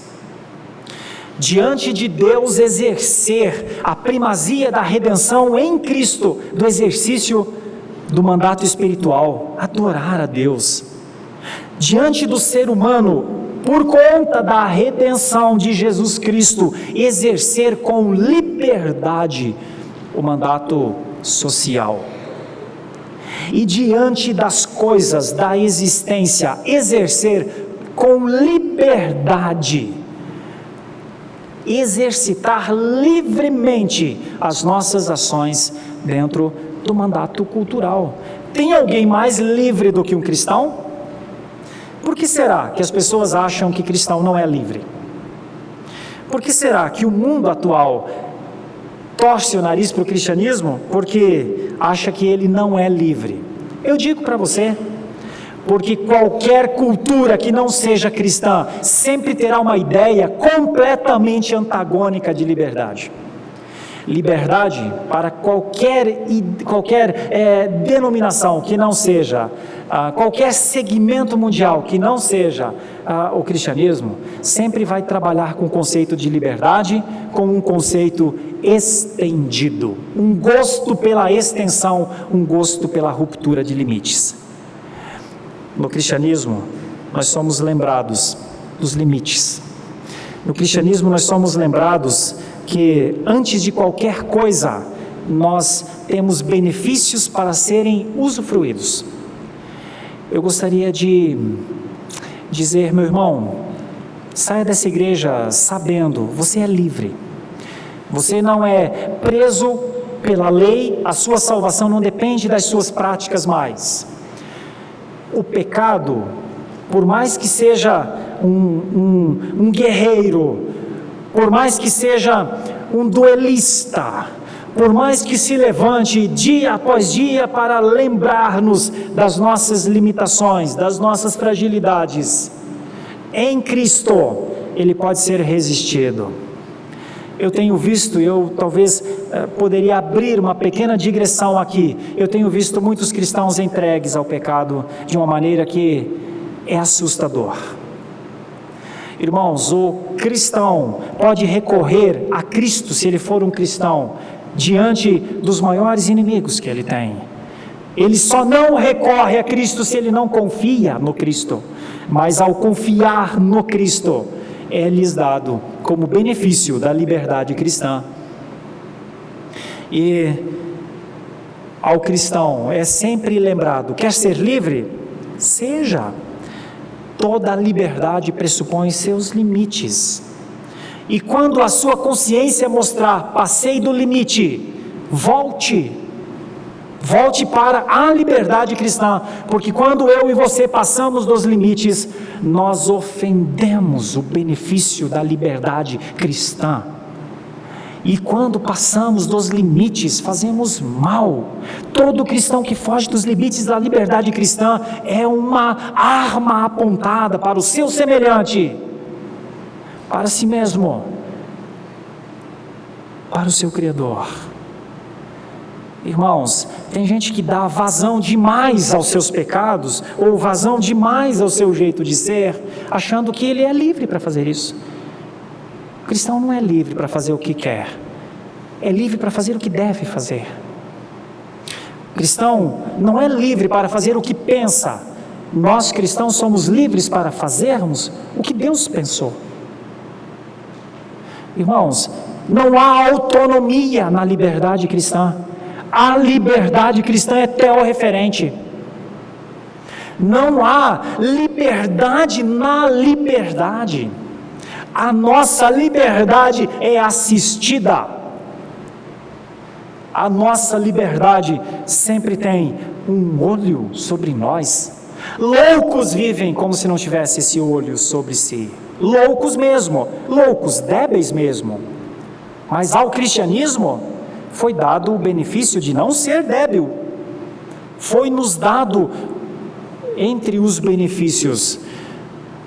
Diante de Deus exercer a primazia da redenção em Cristo, do exercício do mandato espiritual, adorar a Deus. Diante do ser humano, por conta da redenção de Jesus Cristo, exercer com liberdade o mandato social. E diante das coisas da existência, exercer com liberdade, exercitar livremente as nossas ações dentro do mandato cultural. Tem alguém mais livre do que um cristão? Por que será que as pessoas acham que cristão não é livre? Por que será que o mundo atual torce o nariz para o cristianismo? Porque acha que ele não é livre. Eu digo para você, porque qualquer cultura que não seja cristã sempre terá uma ideia completamente antagônica de liberdade. Liberdade para qualquer denominação que não seja, qualquer segmento mundial que não seja o cristianismo, sempre vai trabalhar com o conceito de liberdade, com um conceito estendido, um gosto pela extensão, um gosto pela ruptura de limites. No cristianismo, nós somos lembrados dos limites. No cristianismo, nós somos lembrados que, antes de qualquer coisa, nós temos benefícios para serem usufruídos. Eu gostaria de dizer, meu irmão, saia dessa igreja sabendo, você é livre. Você não é preso pela lei, a sua salvação não depende das suas práticas mais. O pecado, por mais que seja um guerreiro, por mais que seja um duelista, por mais que se levante dia após dia para lembrar-nos das nossas limitações, das nossas fragilidades, em Cristo, ele pode ser resistido. Eu tenho visto, eu talvez poderia abrir uma pequena digressão aqui, eu tenho visto muitos cristãos entregues ao pecado de uma maneira que é assustador. Irmãos, o cristão pode recorrer a Cristo, se ele for um cristão, diante dos maiores inimigos que ele tem. Ele só não recorre a Cristo se ele não confia no Cristo, mas ao confiar no Cristo, é-lhes dado como benefício da liberdade cristã. E ao cristão é sempre lembrado: quer ser livre? Seja. Toda liberdade pressupõe seus limites. E quando a sua consciência mostrar, passei do limite, volte para a liberdade cristã, porque quando eu e você passamos dos limites, nós ofendemos o benefício da liberdade cristã. E quando passamos dos limites, fazemos mal. Todo cristão que foge dos limites da liberdade cristã é uma arma apontada para o seu semelhante, para si mesmo, para o seu Criador. Irmãos, tem gente que dá vazão demais aos seus pecados, ou vazão demais ao seu jeito de ser, achando que ele é livre para fazer isso. O cristão não é livre para fazer o que quer, é livre para fazer o que deve fazer. O cristão não é livre para fazer o que pensa, nós cristãos somos livres para fazermos o que Deus pensou. Irmãos, não há autonomia na liberdade cristã. A liberdade cristã é teorreferente. Não há liberdade na liberdade. A nossa liberdade é assistida. A nossa liberdade sempre tem um olho sobre nós. Loucos vivem como se não tivesse esse olho sobre si. Loucos mesmo, loucos, débeis mesmo. Mas ao cristianismo foi dado o benefício de não ser débil. Foi nos dado, entre os benefícios,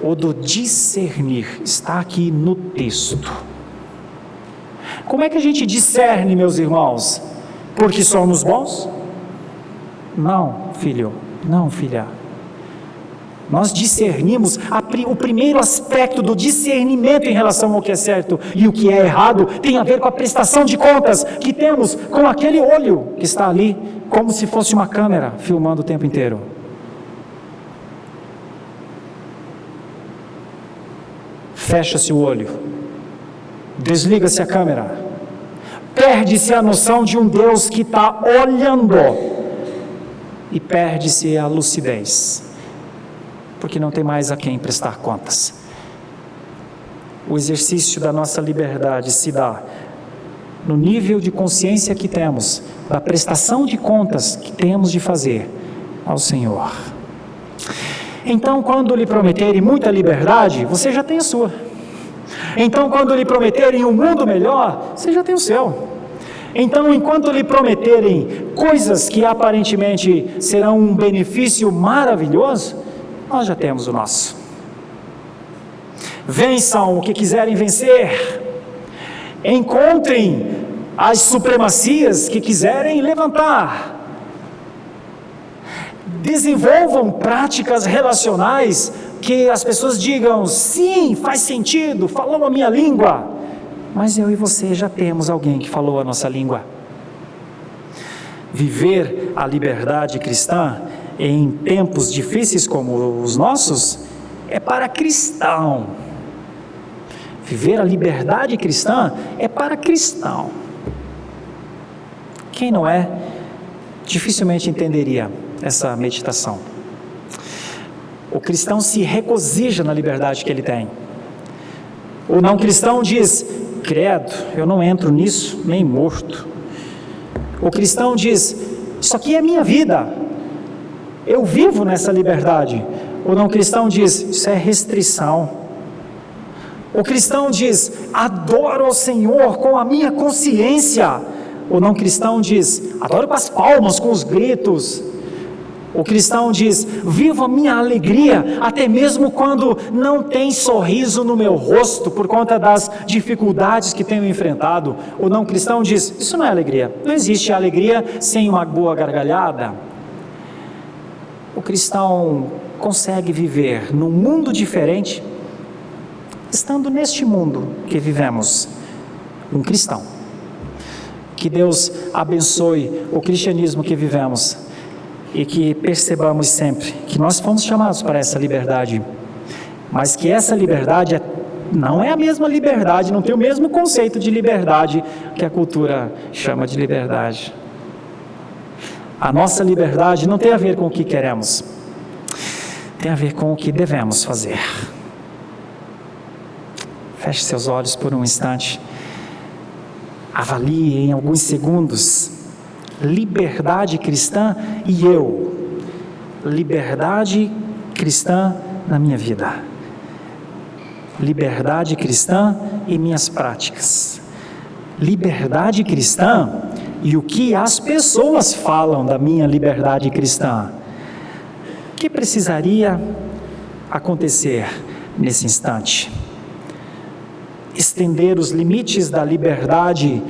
o do discernir. Está aqui no texto. Como é que a gente discerne, meus irmãos? Porque somos bons? Não, filho, não, filha. Nós discernimos, o primeiro aspecto do discernimento em relação ao que é certo e o que é errado tem a ver com a prestação de contas que temos com aquele olho que está ali, como se fosse uma câmera filmando o tempo inteiro. Fecha-se o olho, desliga-se a câmera, perde-se a noção de um Deus que está olhando e perde-se a lucidez, porque não tem mais a quem prestar contas. O exercício da nossa liberdade se dá no nível de consciência que temos, da prestação de contas que temos de fazer ao Senhor. Então, quando lhe prometerem muita liberdade, você já tem a sua. Então, quando lhe prometerem um mundo melhor, você já tem o seu. Então, enquanto lhe prometerem coisas que aparentemente serão um benefício maravilhoso, nós já temos o nosso. Vençam o que quiserem vencer. Encontrem as supremacias que quiserem levantar. Desenvolvam práticas relacionais que as pessoas digam: sim, faz sentido, falou a minha língua. Mas eu e você já temos alguém que falou a nossa língua. Viver a liberdade cristã em tempos difíceis como os nossos é para cristão. Viver a liberdade cristã é para cristão. Quem não é, dificilmente entenderia essa meditação. O cristão se regozija na liberdade que ele tem. O não cristão diz: credo, eu não entro nisso nem morto. O cristão diz: isso aqui é minha vida, eu vivo nessa liberdade. O não cristão diz: isso é restrição. O cristão diz: adoro ao Senhor com a minha consciência. O não cristão diz: adoro com as palmas, com os gritos. O cristão diz: vivo a minha alegria, até mesmo quando não tem sorriso no meu rosto, por conta das dificuldades que tenho enfrentado. O não cristão diz: isso não é alegria, não existe alegria sem uma boa gargalhada. O cristão consegue viver num mundo diferente, estando neste mundo que vivemos, um cristão. Que Deus abençoe o cristianismo que vivemos, e que percebamos sempre que nós fomos chamados para essa liberdade, mas que essa liberdade não é a mesma liberdade, não tem o mesmo conceito de liberdade que a cultura chama de liberdade. A nossa liberdade não tem a ver com o que queremos, tem a ver com o que devemos fazer. Feche seus olhos por um instante, avalie em alguns segundos: liberdade cristã e eu. Liberdade cristã na minha vida. Liberdade cristã e minhas práticas. Liberdade cristã e o que as pessoas falam da minha liberdade cristã. O que precisaria acontecer nesse instante? Estender os limites da liberdade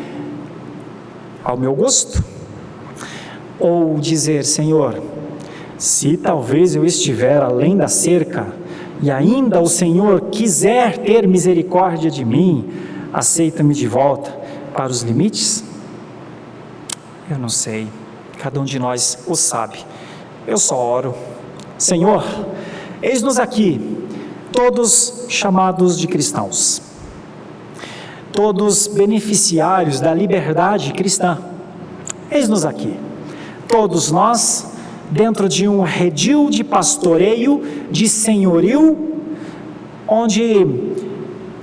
ao meu gosto? Ou dizer: Senhor, se talvez eu estiver além da cerca e ainda o Senhor quiser ter misericórdia de mim, aceita-me de volta para os limites? Eu não sei, cada um de nós o sabe. Eu só oro: Senhor, eis-nos aqui, todos chamados de cristãos, todos beneficiários da liberdade cristã. Eis-nos aqui, todos nós, dentro de um redil de pastoreio, de senhorio, onde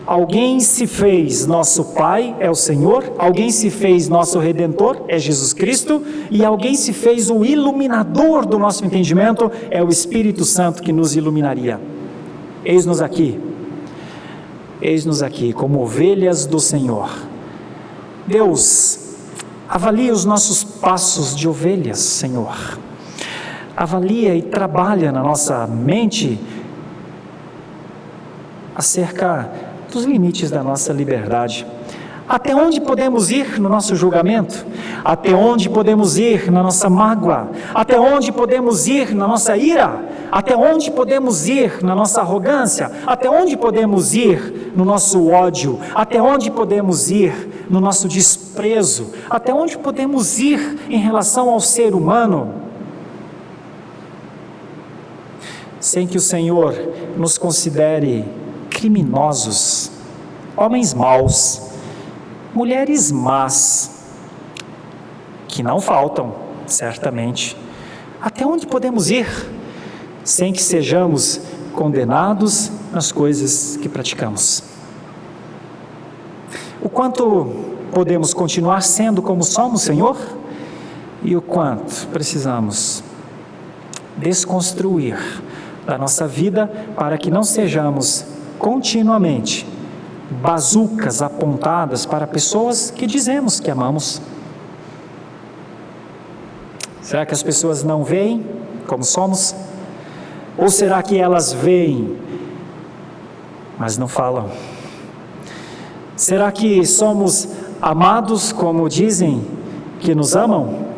alguém se fez nosso Pai, é o Senhor, alguém se fez nosso Redentor, é Jesus Cristo, e alguém se fez o iluminador do nosso entendimento, é o Espírito Santo que nos iluminaria. Eis-nos aqui como ovelhas do Senhor. Deus, avalia os nossos passos de ovelhas, Senhor. Avalia e trabalha na nossa mente acerca dos limites da nossa liberdade. Até onde podemos ir no nosso julgamento? Até onde podemos ir na nossa mágoa? Até onde podemos ir na nossa ira? Até onde podemos ir na nossa arrogância? Até onde podemos ir no nosso ódio? Até onde podemos ir no nosso desprezo? Até onde podemos ir em relação ao ser humano? Sem que o Senhor nos considere criminosos, homens maus, mulheres más, que não faltam, certamente. Até onde podemos ir sem que sejamos condenados nas coisas que praticamos? O quanto podemos continuar sendo como somos, Senhor? E o quanto precisamos desconstruir da nossa vida para que não sejamos continuamente bazucas apontadas para pessoas que dizemos que amamos. Será que as pessoas não veem como somos? Ou será que elas veem, mas não falam? Será que somos amados como dizem que nos amam?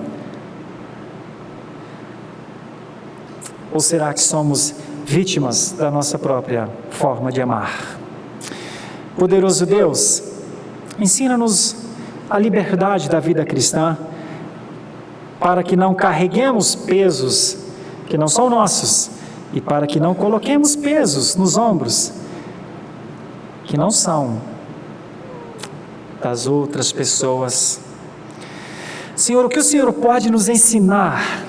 Ou será que somos vítimas da nossa própria forma de amar? Poderoso Deus, ensina-nos a liberdade da vida cristã, para que não carreguemos pesos que não são nossos, e para que não coloquemos pesos nos ombros que não são das outras pessoas. Senhor, o que o Senhor pode nos ensinar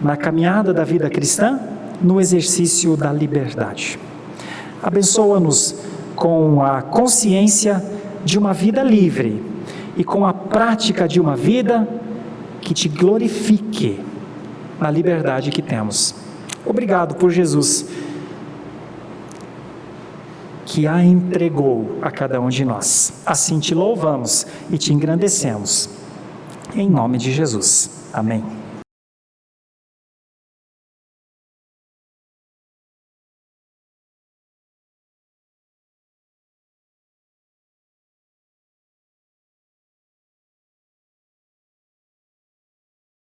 na caminhada da vida cristã, no exercício da liberdade? Abençoa-nos com a consciência de uma vida livre e com a prática de uma vida que te glorifique na liberdade que temos. Obrigado por Jesus, que a entregou a cada um de nós. Assim te louvamos e te engrandecemos. em nome de Jesus. Amém.